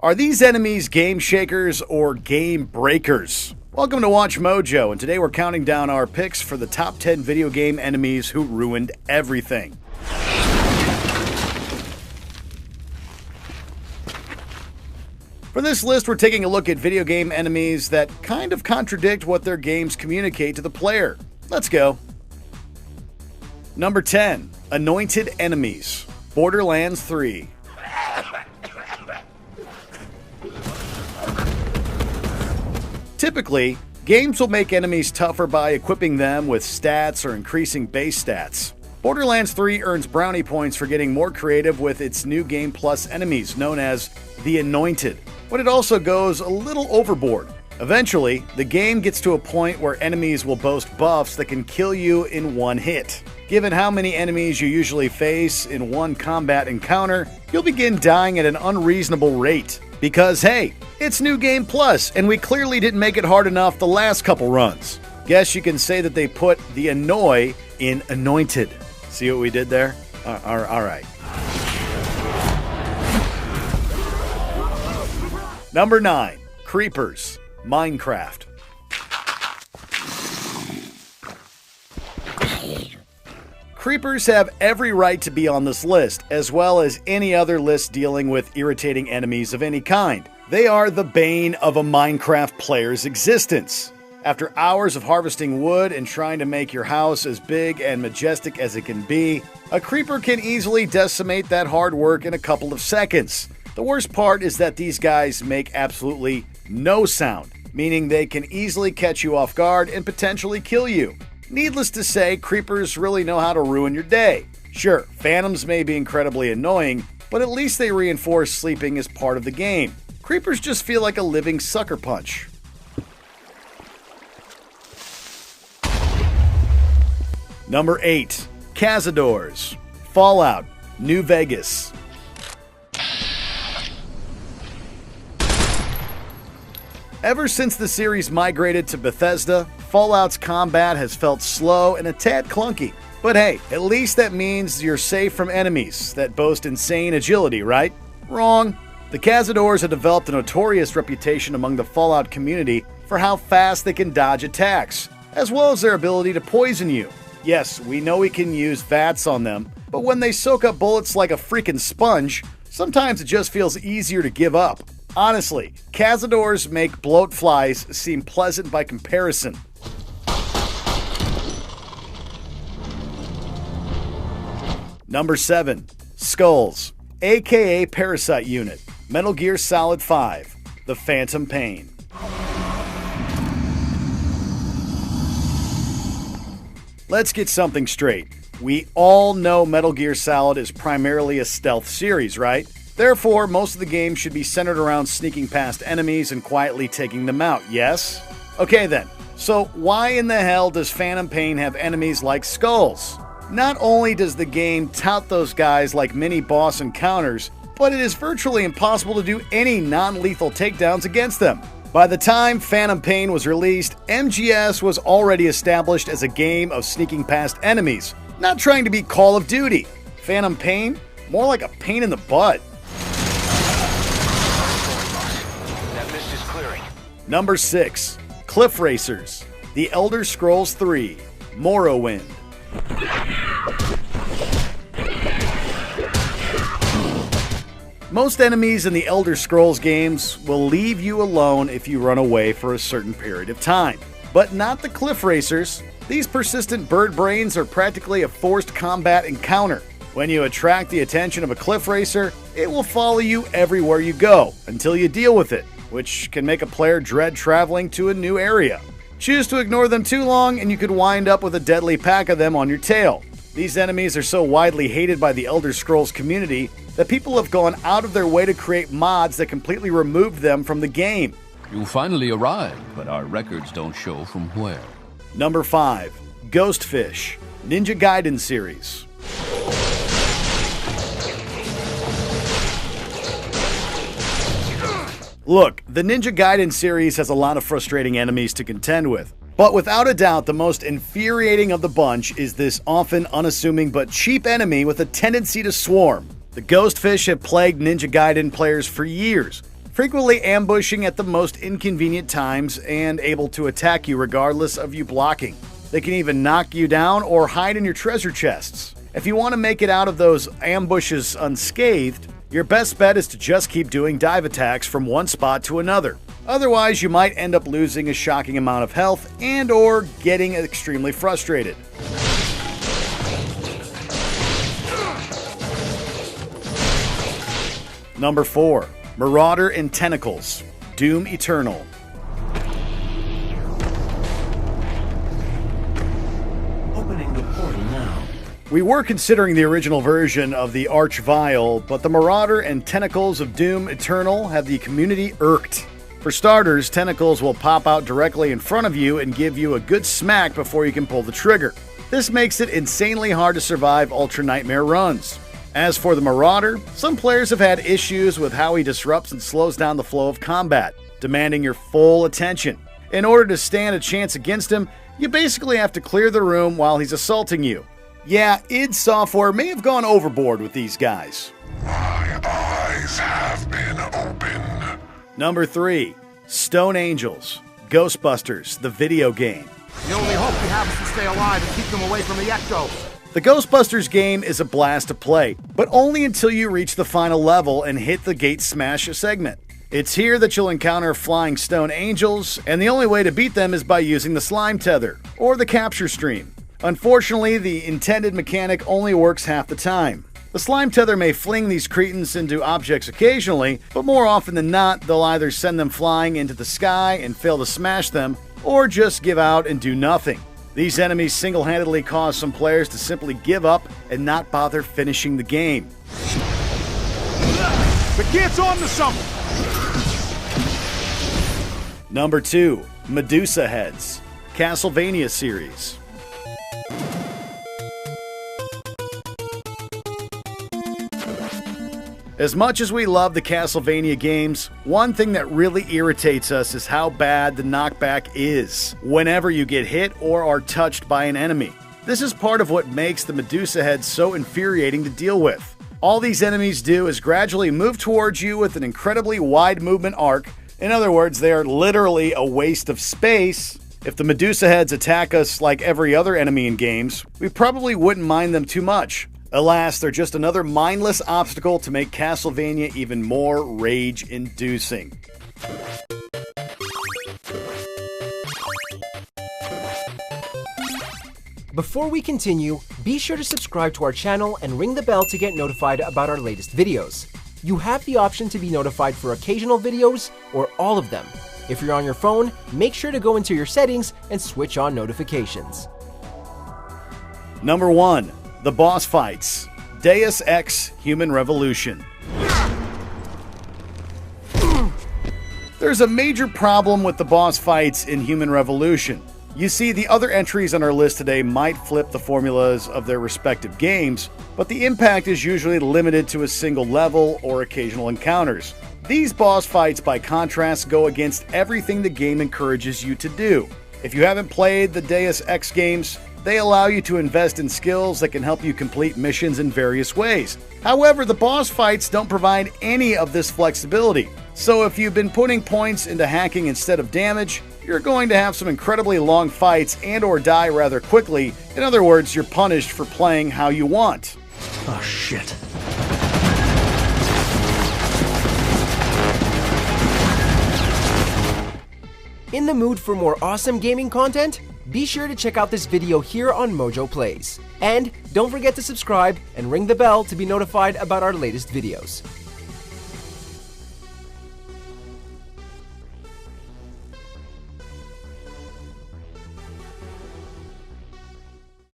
Are these enemies game shakers or game breakers? Welcome to Watch Mojo, and today we're counting down our picks for the top 10 video game enemies who ruined everything. For this list, we're taking a look at video game enemies that kind of contradict what their games communicate to the player. Let's go. Number 10. Anointed Enemies. Borderlands 3. Typically, games will make enemies tougher by equipping them with stats or increasing base stats. Borderlands 3 earns brownie points for getting more creative with its new Game Plus enemies known as the Anointed, but it also goes a little overboard. Eventually, the game gets to a point where enemies will boast buffs that can kill you in one hit. Given how many enemies you usually face in one combat encounter, you'll begin dying at an unreasonable rate. Because hey, it's New Game Plus, and we clearly didn't make it hard enough the last couple runs. Guess you can say that they put the Annoy in Anointed. See what we did there? Alright. Number 9. Creepers. Minecraft. Creepers have every right to be on this list, as well as any other list dealing with irritating enemies of any kind. They are the bane of a Minecraft player's existence. After hours of harvesting wood and trying to make your house as big and majestic as it can be, a creeper can easily decimate that hard work in a couple of seconds. The worst part is that these guys make absolutely no sound, meaning they can easily catch you off guard and potentially kill you. Needless to say, creepers really know how to ruin your day. Sure, phantoms may be incredibly annoying, but at least they reinforce sleeping as part of the game. Creepers just feel like a living sucker punch. Number 8. Cazadors. Fallout. New Vegas. Ever since the series migrated to Bethesda, Fallout's combat has felt slow and a tad clunky. But hey, at least that means you're safe from enemies that boast insane agility, right? Wrong. The Cazadors have developed a notorious reputation among the Fallout community for how fast they can dodge attacks, as well as their ability to poison you. Yes, we know we can use VATS on them, but when they soak up bullets like a freaking sponge, sometimes it just feels easier to give up. Honestly, Cazadors make bloatflies seem pleasant by comparison. Number 7. Skulls, aka Parasite Unit. Metal Gear Solid 5. The Phantom Pain. Let's get something straight. We all know Metal Gear Solid is primarily a stealth series, right? Therefore, most of the game should be centered around sneaking past enemies and quietly taking them out, yes? Okay then, so why in the hell does Phantom Pain have enemies like skulls? Not only does the game tout those guys like mini-boss encounters, but it is virtually impossible to do any non-lethal takedowns against them. By the time Phantom Pain was released, MGS was already established as a game of sneaking past enemies, not trying to be Call of Duty. Phantom Pain? More like a pain in the butt. Number 6. Cliff Racers. The Elder Scrolls 3. Morrowind. Most enemies in the Elder Scrolls games will leave you alone if you run away for a certain period of time. But not the Cliff Racers. These persistent bird brains are practically a forced combat encounter. When you attract the attention of a Cliff Racer, it will follow you everywhere you go until you deal with it, which can make a player dread traveling to a new area. Choose to ignore them too long and you could wind up with a deadly pack of them on your tail. These enemies are so widely hated by the Elder Scrolls community that people have gone out of their way to create mods that completely removed them from the game. You finally arrived, but our records don't show from where. Number 5. Ghostfish. Ninja Gaiden series. Look, the Ninja Gaiden series has a lot of frustrating enemies to contend with. But without a doubt, the most infuriating of the bunch is this often unassuming but cheap enemy with a tendency to swarm. The Ghostfish have plagued Ninja Gaiden players for years, frequently ambushing at the most inconvenient times and able to attack you regardless of you blocking. They can even knock you down or hide in your treasure chests. If you want to make it out of those ambushes unscathed, your best bet is to just keep doing dive attacks from one spot to another. Otherwise, you might end up losing a shocking amount of health and or getting extremely frustrated. Number 4. Marauder and Tentacles, Doom Eternal. Opening the portal now. We were considering the original version of the Archvile, but the Marauder and Tentacles of Doom Eternal have the community irked. For starters, tentacles will pop out directly in front of you and give you a good smack before you can pull the trigger. This makes it insanely hard to survive Ultra Nightmare runs. As for the Marauder, some players have had issues with how he disrupts and slows down the flow of combat, demanding your full attention. In order to stand a chance against him, you basically have to clear the room while he's assaulting you. Yeah, id Software may have gone overboard with these guys. My eyes have been opened. Number 3. Stone Angels, Ghostbusters, the video game. The only hope we have is to stay alive and keep them away from the Ecto. The Ghostbusters game is a blast to play, but only until you reach the final level and hit the Gate Smash segment. It's here that you'll encounter flying stone angels, and the only way to beat them is by using the slime tether, or the capture stream. Unfortunately, the intended mechanic only works half the time. The slime tether may fling these cretins into objects occasionally, but more often than not, they'll either send them flying into the sky and fail to smash them, or just give out and do nothing. These enemies single-handedly cause some players to simply give up and not bother finishing the game. The kid's on to something! Number 2. Medusa Heads, Castlevania series. As much as we love the Castlevania games, one thing that really irritates us is how bad the knockback is whenever you get hit or are touched by an enemy. This is part of what makes the Medusa Head so infuriating to deal with. All these enemies do is gradually move towards you with an incredibly wide movement arc. In other words, they are literally a waste of space. If the Medusa Heads attack us like every other enemy in games, we probably wouldn't mind them too much. Alas, they're just another mindless obstacle to make Castlevania even more rage-inducing. Before we continue, be sure to subscribe to our channel and ring the bell to get notified about our latest videos. You have the option to be notified for occasional videos or all of them. If you're on your phone, make sure to go into your settings and switch on notifications. Number 1. The boss fights, Deus Ex Human Revolution. There's a major problem with the boss fights in Human Revolution. You see, the other entries on our list today might flip the formulas of their respective games, but the impact is usually limited to a single level or occasional encounters. These boss fights, by contrast, go against everything the game encourages you to do. If you haven't played the Deus Ex games, they allow you to invest in skills that can help you complete missions in various ways. However, the boss fights don't provide any of this flexibility. So if you've been putting points into hacking instead of damage, you're going to have some incredibly long fights and or die rather quickly. In other words, you're punished for playing how you want. Oh shit. In the mood for more awesome gaming content? Be sure to check out this video here on Mojo Plays. And don't forget to subscribe and ring the bell to be notified about our latest videos.